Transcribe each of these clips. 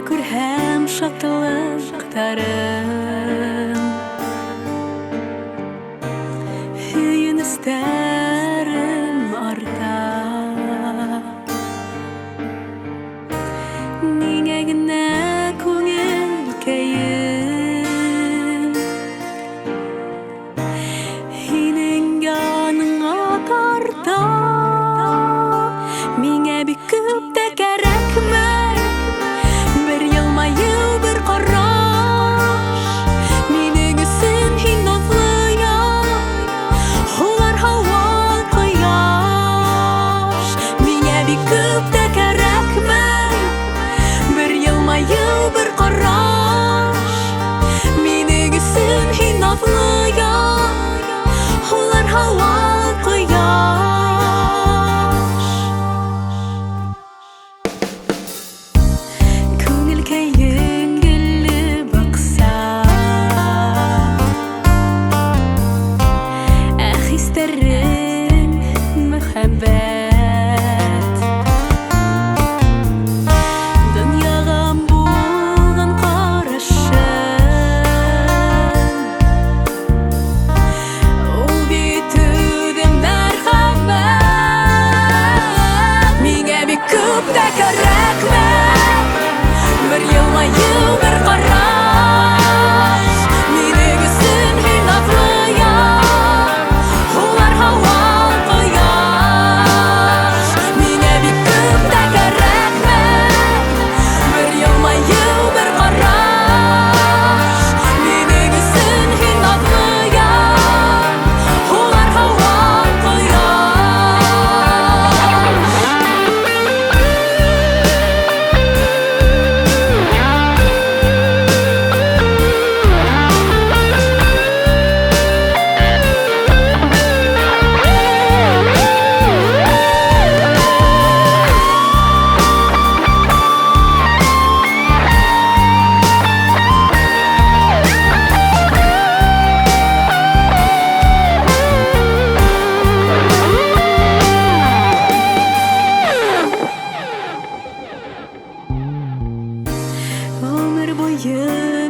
şükür hem şatlıklarım Hüyün isterim arda Niye güne kungil keyim Hinin yanın atarda Mine bir küp de gerekme Bir yılmayı bir karaş Mine güsün hinaflıya Olar hava kıyaş Mine bir küp de gerekme Bir yılmayı bir karaş Mine güsün hinaflıya Olar hava kıyaş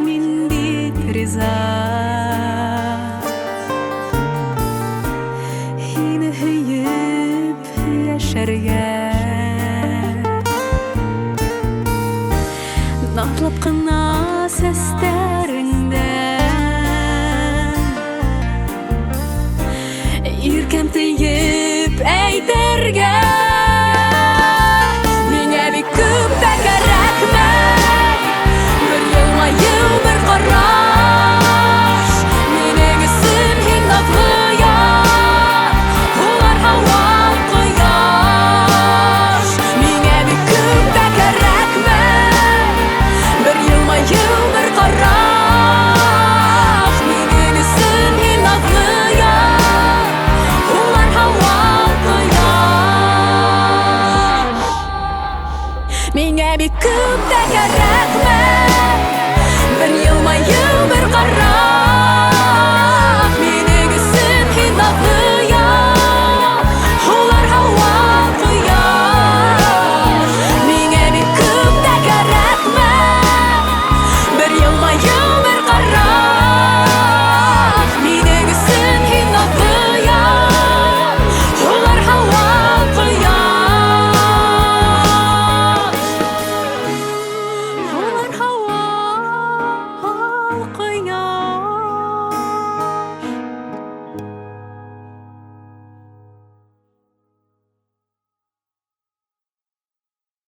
Min bitriza Hine hüyüp yaşarga Naklap kına sesterinden Yürkem teyip eyderge Mine bir küp de gerekme bir karaş Mine güsün hinaflıya Olar hava kıyaş Mine bir küp de gerekme Bir yılmayı bir karaş Mine güsün hinaflıya Olar hava kıyaş Mine bir küp de gerekme Bir yılmayı bir karaş